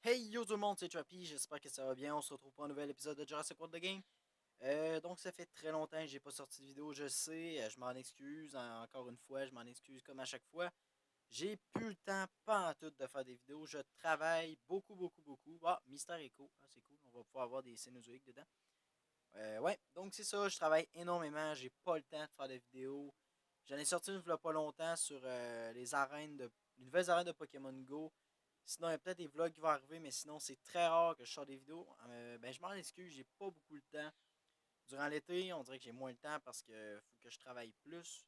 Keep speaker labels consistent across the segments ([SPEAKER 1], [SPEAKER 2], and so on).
[SPEAKER 1] Hey yo tout le monde, c'est Trappy, j'espère que ça va bien. On se retrouve pour un nouvel épisode de Jurassic World The Game. Donc ça fait très longtemps que j'ai pas sorti de vidéo, je sais, je m'en excuse, encore une fois, je m'en excuse comme à chaque fois. J'ai plus le temps, pas en tout, de faire des vidéos, je travaille beaucoup, beaucoup, beaucoup. Ah, Mystère Echo, ah, c'est cool, on va pouvoir avoir des Cénozoïques dedans. Ouais, donc c'est ça, je travaille énormément, j'ai pas le temps de faire des vidéos. J'en ai sorti une il y a pas longtemps sur les nouvelles arènes de Pokémon Go. Sinon, il y a peut-être des vlogs qui vont arriver, mais sinon, c'est très rare que je sorte des vidéos. Ben, je m'en excuse, j'ai pas beaucoup le temps. Durant l'été, on dirait que j'ai moins le temps parce que faut que je travaille plus.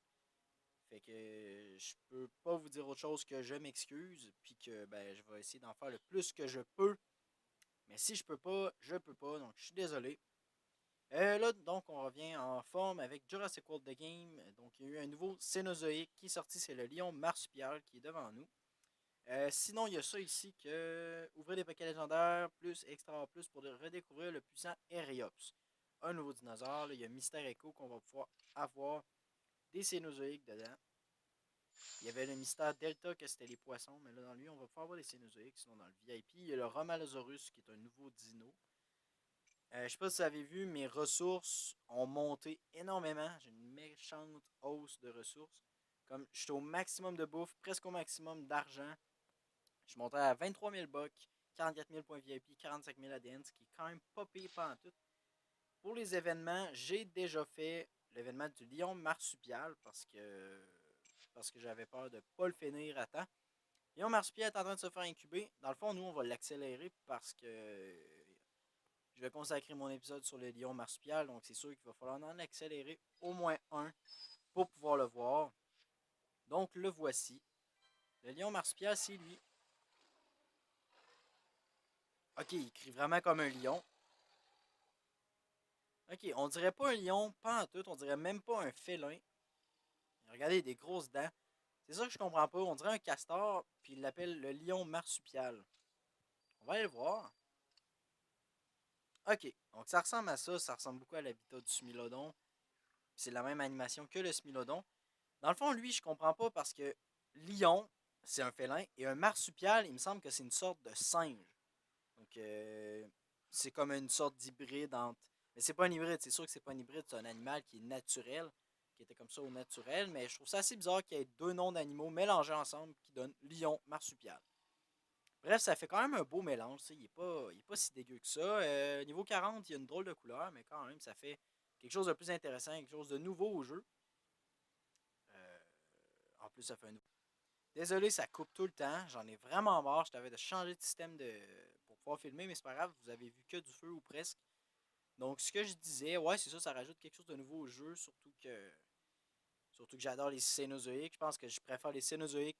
[SPEAKER 1] Fait que je peux pas vous dire autre chose que je m'excuse, puis que ben, je vais essayer d'en faire le plus que je peux. Mais si je peux pas, je peux pas, donc je suis désolé. Là, donc, on revient en forme avec Jurassic World The Game. Donc, il y a eu un nouveau Cénozoïque qui est sorti, c'est le lion marsupial qui est devant nous. Sinon, il y a ça ici que ouvrez des paquets légendaires, plus extra plus pour redécouvrir le puissant Eriops. Un nouveau dinosaure. Là, il y a Mystère Echo qu'on va pouvoir avoir des Cénozoïques dedans. Il y avait le Mystère Delta que c'était les poissons, mais là dans lui, on va pouvoir avoir des Cénozoïques. Sinon, dans le VIP, il y a le Romalosaurus qui est un nouveau dino. Je sais pas si vous avez vu, mes ressources ont monté énormément. J'ai une méchante hausse de ressources. Comme je suis au maximum de bouffe, presque au maximum d'argent. Je suis monté à 23 000 bucks, 44 000 points VIP, 45 000 ADN, ce qui est quand même pas payé pas en tout. Pour les événements, j'ai déjà fait l'événement du lion marsupial parce que j'avais peur de ne pas le finir à temps. Lion marsupial est en train de se faire incuber. Dans le fond, nous, on va l'accélérer parce que je vais consacrer mon épisode sur le lion marsupial. Donc, c'est sûr qu'il va falloir en accélérer au moins un pour pouvoir le voir. Donc, le voici. Le lion marsupial, c'est lui. Ok, il crie vraiment comme un lion. Ok, on dirait pas un lion, pas en tout, on dirait même pas un félin. Regardez, il a des grosses dents. C'est ça que je comprends pas. On dirait un castor, puis il l'appelle le lion marsupial. On va aller le voir. Ok, donc ça ressemble à ça ressemble beaucoup à l'habitat du Smilodon. C'est la même animation que le Smilodon. Dans le fond, lui, je comprends pas parce que lion, c'est un félin, et un marsupial, il me semble que c'est une sorte de singe. Donc, c'est comme une sorte d'hybride entre. Mais c'est pas un hybride, c'est sûr que c'est pas un hybride, c'est un animal qui est naturel, qui était comme ça au naturel. Mais je trouve ça assez bizarre qu'il y ait deux noms d'animaux mélangés ensemble qui donnent lion marsupial. Bref, ça fait quand même un beau mélange, il est pas si dégueu que ça. Niveau 40, il y a une drôle de couleur, mais quand même, ça fait quelque chose de plus intéressant, quelque chose de nouveau au jeu. Euh, En plus, ça fait un nouveau. Désolé, ça coupe tout le temps. J'en ai vraiment marre. Je t'avais de changer de système pour pouvoir filmer, mais c'est pas grave. Vous avez vu que du feu ou presque. Donc, ce que je disais, ouais, c'est ça rajoute quelque chose de nouveau au jeu. Surtout que j'adore les Cénozoïques. Je pense que je préfère les Cénozoïques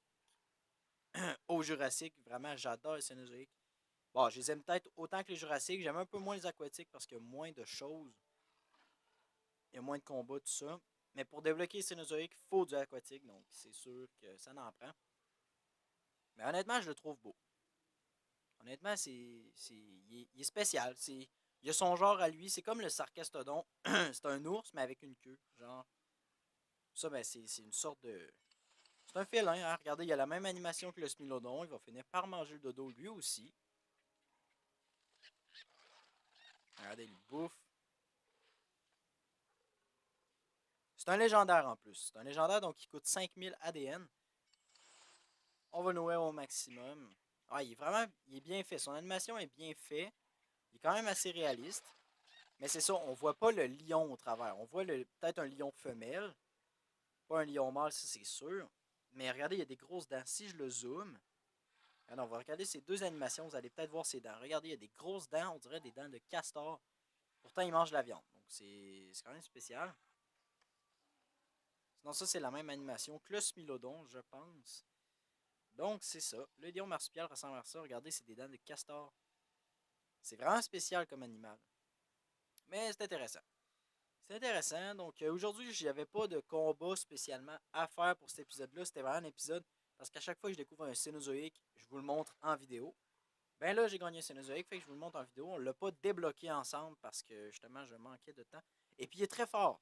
[SPEAKER 1] aux Jurassiques. Vraiment, j'adore les Cénozoïques. Bon, je les aime peut-être autant que les Jurassiques. J'aime un peu moins les aquatiques parce qu'il y a moins de choses. Il y a moins de combats, tout ça. Mais pour débloquer les Cénozoïques, il faut du aquatique. Donc, c'est sûr que ça n'en prend. Mais honnêtement, je le trouve beau. Honnêtement, il est spécial. Il a son genre à lui. C'est comme le sarcastodon. C'est un ours, mais avec une queue. Genre, ça, ben, c'est une sorte de. C'est un félin, hein. Regardez, il a la même animation que le Smilodon. Il va finir par manger le dodo lui aussi. Regardez, il bouffe. C'est un légendaire en plus. C'est un légendaire, donc il coûte 5000 ADN. On va le nourrir au maximum. Ah, il est bien fait. Son animation est bien faite. Il est quand même assez réaliste. Mais c'est ça, on voit pas le lion au travers. On voit peut-être un lion femelle. Pas un lion mâle, ça c'est sûr. Mais regardez, il y a des grosses dents. Si je le zoome, alors on va regarder ces deux animations, vous allez peut-être voir ses dents. Regardez, il y a des grosses dents, on dirait des dents de castor. Pourtant, il mange de la viande. Donc c'est quand même spécial. Sinon, ça, c'est la même animation que le Smilodon, je pense. Donc, c'est ça. Le lion marsupial ressemble à ça. Regardez, c'est des dents de castor. C'est vraiment spécial comme animal. Mais c'est intéressant. C'est intéressant. Donc, aujourd'hui, je n'avais pas de combat spécialement à faire pour cet épisode-là. C'était vraiment un épisode parce qu'à chaque fois que je découvre un Cénozoïque, je vous le montre en vidéo. Ben là, j'ai gagné un Cénozoïque, fait que je vous le montre en vidéo. On ne l'a pas débloqué ensemble parce que justement, je manquais de temps. Et puis, il est très fort.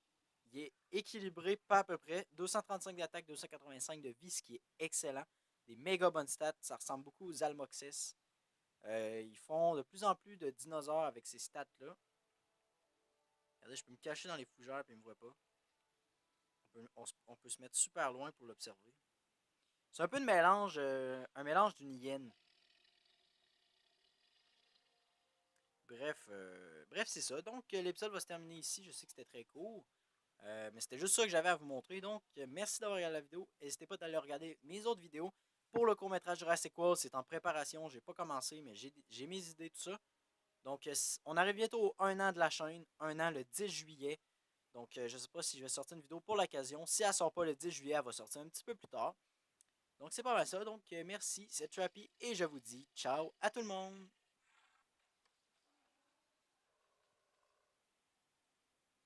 [SPEAKER 1] Il est équilibré, pas à peu près. 235 d'attaque, 285 de vie, ce qui est excellent. Des méga bonnes stats. Ça ressemble beaucoup aux Almoxes. Ils font de plus en plus de dinosaures avec ces stats-là. Regardez, je peux me cacher dans les fougères et ils me voient pas. On peut se mettre super loin pour l'observer. C'est un peu un mélange d'une hyène. Bref, c'est ça. Donc, l'épisode va se terminer ici. Je sais que c'était très court. Mais c'était juste ça que j'avais à vous montrer. Donc, merci d'avoir regardé la vidéo. N'hésitez pas d'aller regarder mes autres vidéos. Pour le court-métrage Jurassic World, c'est en préparation. J'ai pas commencé, mais j'ai mes idées, tout ça. Donc, on arrive bientôt au 1 an de la chaîne. 1 an le 10 juillet. Donc, je sais pas si je vais sortir une vidéo pour l'occasion. Si elle sort pas le 10 juillet, elle va sortir un petit peu plus tard. Donc, c'est pas mal ça. Donc, merci, c'est Trappy. Et je vous dis ciao à tout le monde.